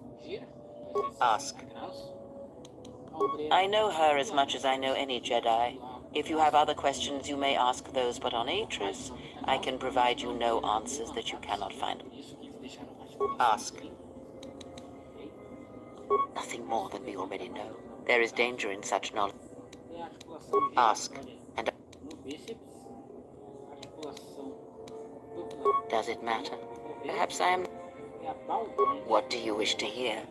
Ask. I know her as much as I know any Jedi. If you have other questions, you may ask those, but on Atris, I can provide you no answers that you cannot find. Ask. Nothing more than we already know. There is danger in such knowledge. Ask, and does it matter? Perhaps I am... What do you wish to hear?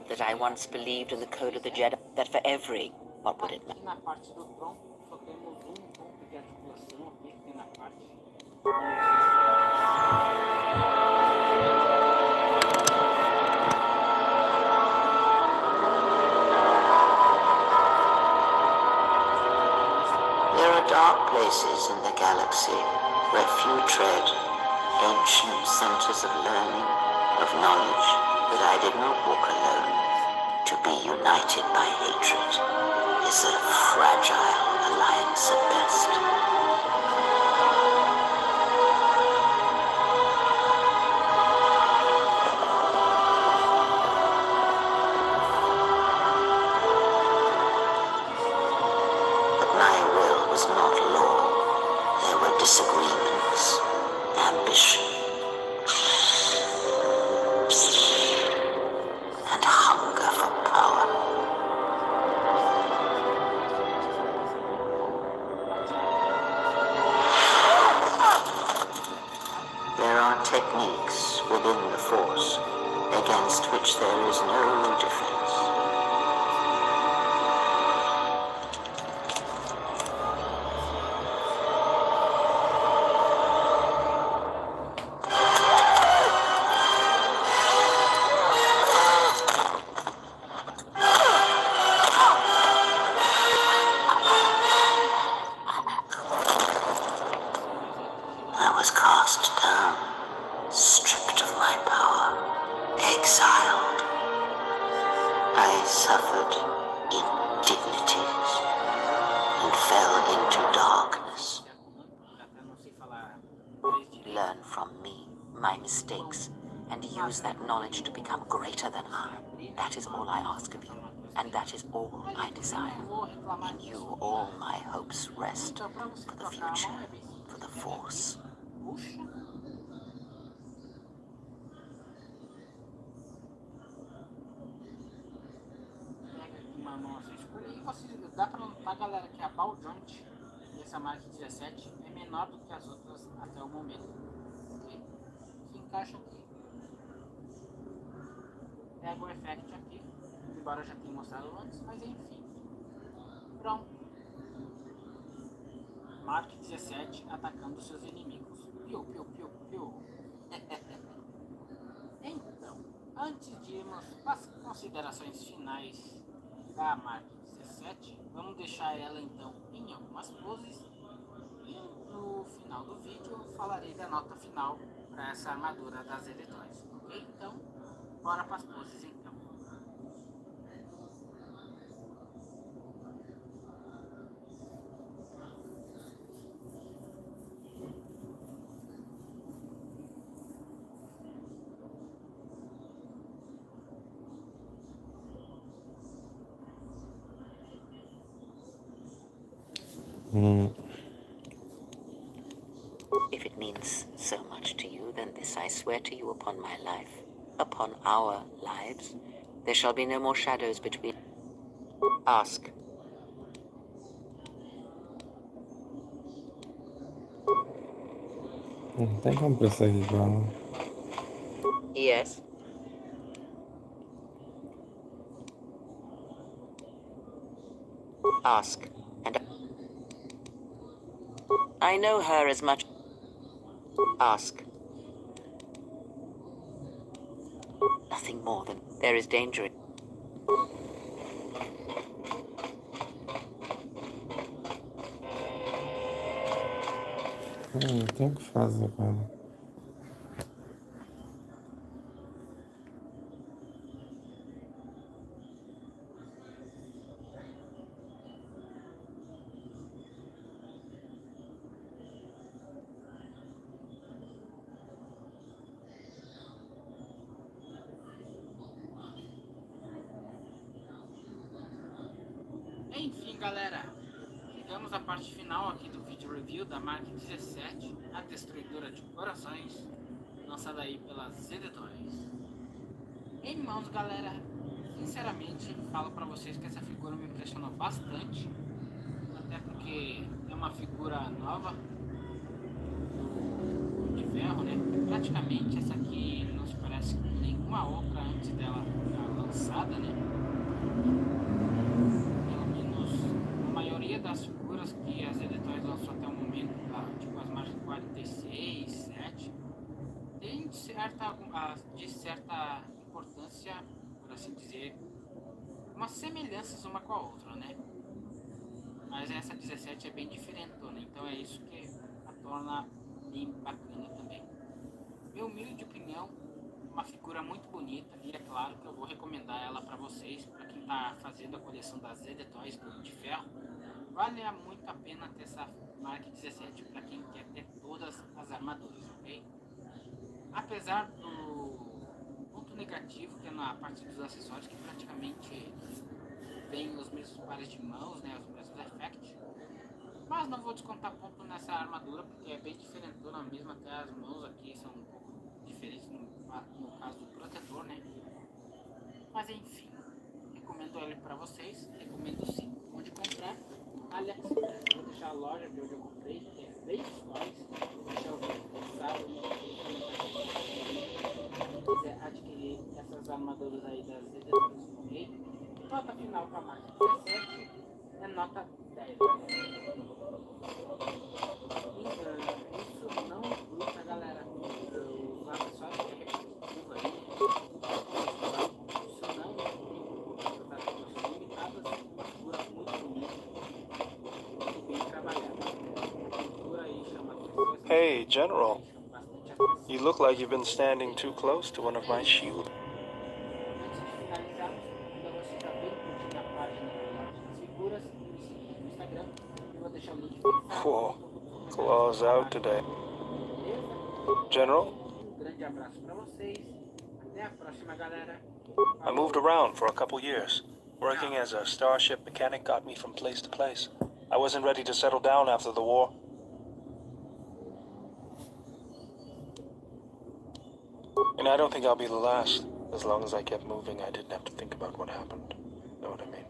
That I once believed in the code of the Jedi, that for every... What would it matter? There are dark places in the galaxy where few tread, ancient centers of learning, of knowledge, but I did not walk alone. To be united by hatred is a fragile alliance at best. But my will was not law. There were disagreements, ambition, and hunger for power. There are techniques within the Force against which there is no defense. I was cast down, stripped of my power, exiled, fell into darkness. Até não sei falar. Learn from me, my mistakes, and use that knowledge to become greater than I. That is all I ask of you, and that is all I desire. In you all my hopes rest, for the future, for the Force. Puxa. Pega aqui uma mão a sua escolha e dá pra notar, galera, que a ball joint dessa Mark 17 é menor do que as outras até o momento. Ok? Se encaixa aqui. Pega o effect aqui, embora eu já tenha mostrado antes, mas enfim. Pronto. Mark 17 atacando seus inimigos. Piu, piu, piu, piu. Então, antes de irmos para as considerações finais da Mark 17, vamos deixar ela então em algumas poses. E no final do vídeo eu falarei da nota final para essa armadura das eletrões. Ok? Então, bora para as poses então. If it means so much to you, then this I swear to you upon my life, upon our lives. There shall be no more shadows between. Ask. Não tem como prosseguir igual. Yes. Ask. And I know her as much. Ask. Nothing more than there is danger. Não tem o que fazer, cara. Enfim, galera, chegamos à parte final aqui do vídeo review da Mark 17, a Destruidora de Corações, lançada aí pela ZD Toys. Em mãos, galera, sinceramente, falo pra vocês que essa figura me impressionou bastante, até porque é uma figura nova de ferro, né? Praticamente essa aqui não se parece com nenhuma outra antes dela lançada, né? Das figuras que as editoras lançou até o momento, tá? Tipo as marcas 46, 7, tem de certa importância, por assim dizer, umas semelhanças uma com a outra, né? Mas essa 17 é bem diferentona, então é isso que a torna bem bacana também. Minha humilde opinião, uma figura muito bonita, e é claro que eu vou recomendar ela para vocês, para quem tá fazendo a coleção das ZD Toys de ferro. Vale muito a pena ter essa Mark 17 para quem quer ter todas as armaduras, ok? Apesar do ponto negativo, que é na parte dos acessórios, que praticamente vem os mesmos pares de mãos, né, os mesmos effects. Mas não vou descontar ponto nessa armadura, porque é bem diferentona mesmo, até as mãos aqui são um pouco diferentes no caso do protetor, né? Mas enfim, recomendo ele para vocês, recomendo sim onde comprar. AliExpress, vou deixar a loja de onde eu comprei, que é bem Toys, vou deixar o vídeo fixado quem quiser adquirir essas armaduras aí das editoras, ok? Nota final para a marca 17 é nota 10. Isso não inclui, tá, galera? Os acessórios que é repetitivo aí, isso não tem das coisas limitadas, uma figura muito bonita. Hey, General. You look like you've been standing too close to one of my shields. Antes de finalizarmos, ainda você já veio curtindo a página das figuras e me seguir no Instagram, deixar o link fixado. Whoa. Claws out today. Beleza? General? Grande abraço pra vocês. Até a próxima, galera. I moved around for a couple years. Working as a starship mechanic got me from place to place. I wasn't ready to settle down after the war. And I don't think I'll be the last. As long as I kept moving, I didn't have to think about what happened. Know what I mean?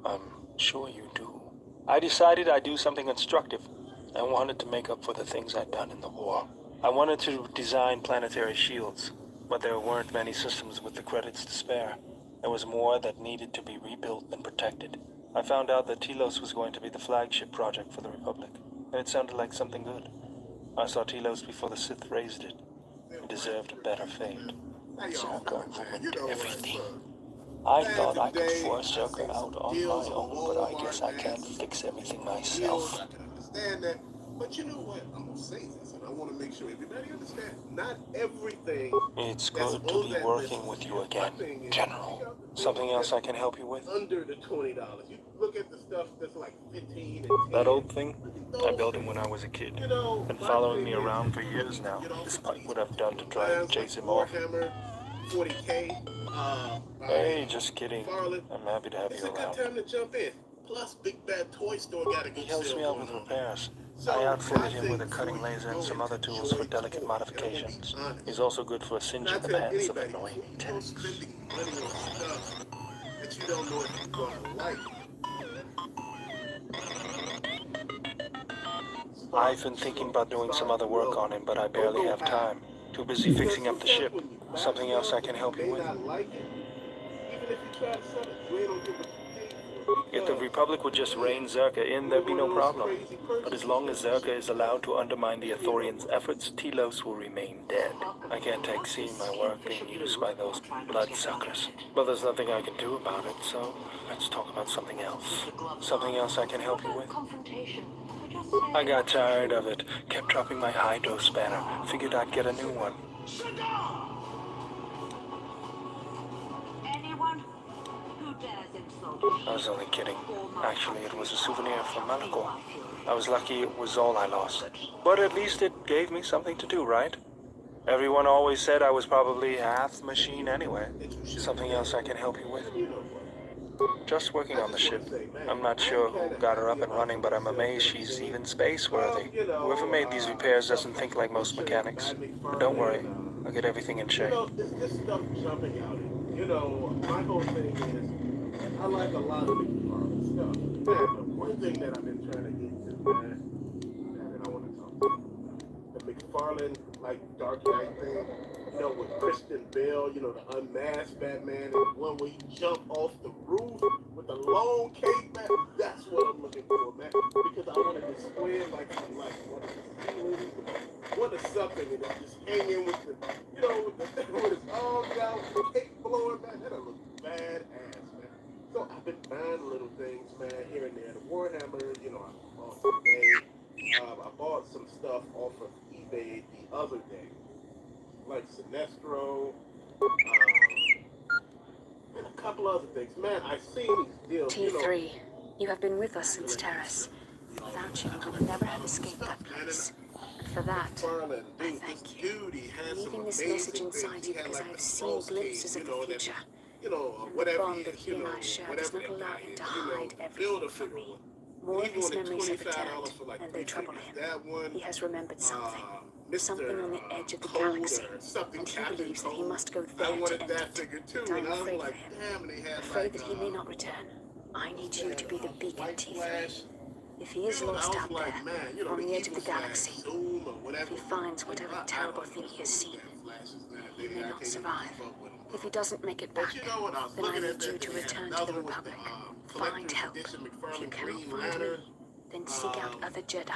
I'm sure you do. I decided I'd do something constructive. I wanted to make up for the things I'd done in the war. I wanted to design planetary shields, but there weren't many systems with the credits to spare. There was more that needed to be rebuilt and protected. I found out that Telos was going to be the flagship project for the Republic, and it sounded like something good. I saw Telos before the Sith raised it. It deserved a better fate. Zerka ruined everything. I thought I could force Zerka out on my own, but I guess I can't fix everything myself. I can understand that, but you know what? I'm gonna say this, and I want to make sure everybody understands. Not everything. It's good to be working with you again, General. Something else I can help you with? Under the $20. You look at the stuff that's like 15 and 10. That old thing? I built it when I was a kid. You know, Been following me around for years now, despite what I've done to try and chase him off. Warhammer, 40K. Hey, just kidding. Farland. I'm happy to have It's you a good around. time to jump in. Plus, Big Bad Toy Store got a good He helps sale me out going with on. repairs. So, I outfitted my him thing with a cutting before you laser and go some other into tools for Joy delicate Toy, modifications. I'm gonna be honest. He's also good for singeing Not the tell pants of anybody, annoying you go tenants. spending money on stuff that you don't know if you're gonna like. I've been thinking about doing some other work on him, but I barely have time. Too busy fixing up the ship. Something else I can help you with? If the Republic would just rein Zerka in, there'd be no problem. But as long as Zerka is allowed to undermine the Ithorians' efforts, Telos will remain dead. I can't take seeing my work being used by those bloodsuckers. But there's nothing I can do about it, so let's talk about something else. Something else I can help you with? I got tired of it. Kept dropping my hydro spanner. Figured I'd get a new one. I was only kidding. Actually, it was a souvenir from Malachor. I was lucky it was all I lost. But at least it gave me something to do, right? Everyone always said I was probably half machine anyway. Something else I can help you with? Just working on the ship. I'm not sure who got her up and running, but I'm amazed she's even space-worthy. Whoever made these repairs doesn't think like most mechanics. But don't worry, I'll get everything in shape. You know, this stuff jumping out. You know, my whole thing is, I like a lot of the stuff. Man, the one thing that I've been trying to get to, man, and I want to talk about the McFarlane, like, Dark Knight thing. You know, with Christian Bale, you know, the unmasked Batman, and the one where he jumped off the roof with the long cape, man. That's what I'm looking for, man. Because I want to display it like one of the ceilings, one of something, and it's just hanging with the, you know, with his arms out, with the cape blowing, man. That'll look badass, man. So I've been buying little things, man, here and there. The Warhammer, you know, I bought today. I bought some stuff off of eBay the other day. Like Sinestro, and a couple other things. Man, I've seen these deals. T3, you have been with us since Terrace. Without you, we would never have escaped that place. And for that, I thank you. I'm leaving this message inside you because I have seen glimpses of the future. You know, And the whatever bond that he and I share does not allow him to hide everything from me. More of his memories have returned, and they trouble him. He has remembered something. Something on the edge of the galaxy, and he believes that he must go there to end it. And I'm afraid for him, afraid that he may not return. I need you to be the beacon, T3. If he is lost out there, on the edge of the galaxy, if he finds whatever terrible thing he has seen, he may not survive. If he doesn't make it back, then I need you to return to the Republic. Find help. If you cannot find me, then seek out other Jedi.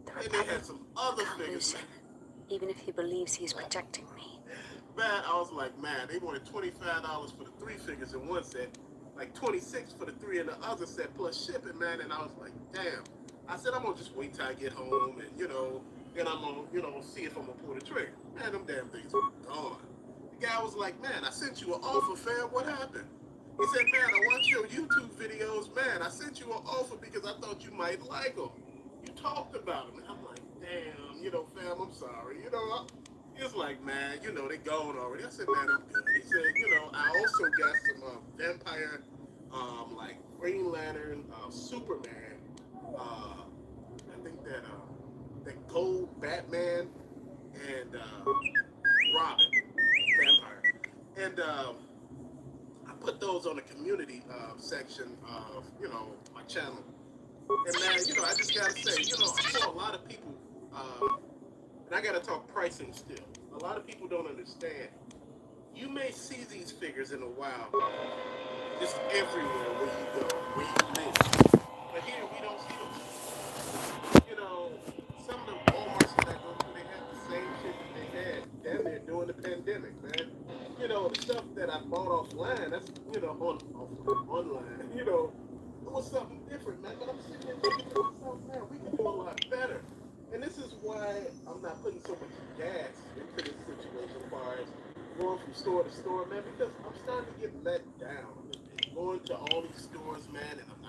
The Republic can't lose him, even if he believes he is protecting me. Man, I was like, man, they wanted $25 for the 3 figures in one set, like $26 for the 3 in the other set, plus shipping, man. And I was like, damn. I said, I'm gonna just wait till I get home, and you know, then I'm gonna, you know, see if I'm gonna pull the trigger. Man, them damn things were gone. The guy was like, man, I sent you an offer, fam. What happened? He said, man, I watch your YouTube videos, man. man, I sent you an offer because I thought you might like them. You talked about them. And I'm like, damn, you know, fam, I'm sorry. You know, he was like, man, you know, they gone already. I said, man, I'm good. He said, you know, I also got some vampire, like Green Lantern, Superman, I think that Gold Batman, and Robin, vampire. And I put those on the community section of, you know, my channel. And man, you know, I just gotta say, you know, I saw a lot of people, and I gotta talk pricing still. A lot of people don't understand. You may see these figures in the wild, just everywhere where you go, where you live. But here we don't see them. You know, some of the Walmarts that I go to, they have the same shit that they had damn near during the pandemic, man. You know, the stuff that I bought offline, that's, you know, online, you know, it was something different, man. But I'm sitting there thinking to myself, man, we can do a lot better. And this is why I'm not putting so much gas into this situation as far as going from store to store, man, because I'm starting to get let down. Going to all these stores, man, and I'm